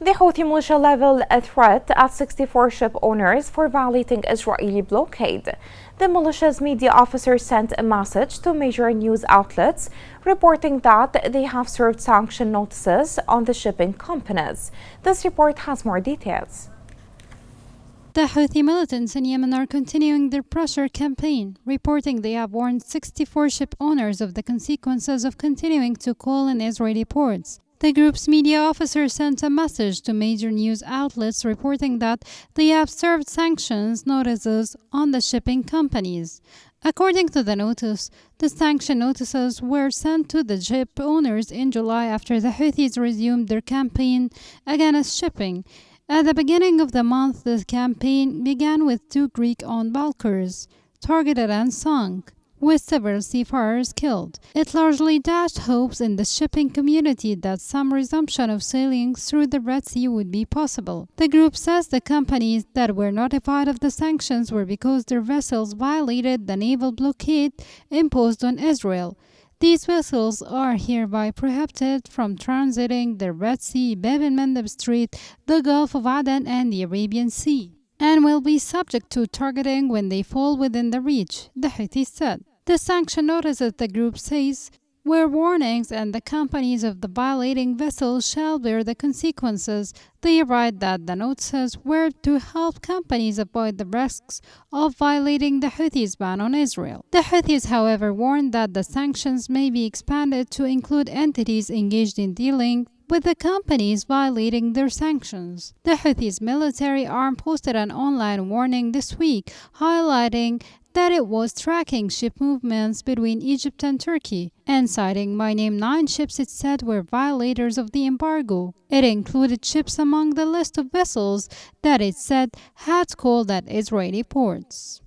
The Houthi militia leveled a threat at 64 ship owners for violating Israeli blockade. The militia's media officer sent a message to major news outlets reporting that they have served sanction notices on the shipping companies. This report has more details. The Houthi militants in Yemen are continuing their pressure campaign, reporting they have warned 64 ship owners of the consequences of continuing to call in Israeli ports. The group's media officer sent a message to major news outlets reporting that they have served sanctions notices on the shipping companies. According to the notice, the sanction notices were sent to the ship owners in July after the Houthis resumed their campaign against shipping. At the beginning of the month, the campaign began with 2 Greek-owned bulkers targeted and sunk, with several seafarers killed. It largely dashed hopes in the shipping community that some resumption of sailing through the Red Sea would be possible. The group says the companies that were notified of the sanctions were because their vessels violated the naval blockade imposed on Israel. These vessels are hereby prohibited from transiting the Red Sea, Bab el-Mandeb Strait, the Gulf of Aden, and the Arabian Sea, and will be subject to targeting when they fall within the reach, the Houthis said. The sanction notices, the group says, were warnings, and the companies of the violating vessels shall bear the consequences. They write that the notices were to help companies avoid the risks of violating the Houthis' ban on Israel. The Houthis, however, warned that the sanctions may be expanded to include entities engaged in dealing with the companies violating their sanctions. The Houthis military arm posted an online warning this week, highlighting that it was tracking ship movements between Egypt and Turkey, and citing by name 9 ships it said were violators of the embargo. It included ships among the list of vessels that it said had called at Israeli ports.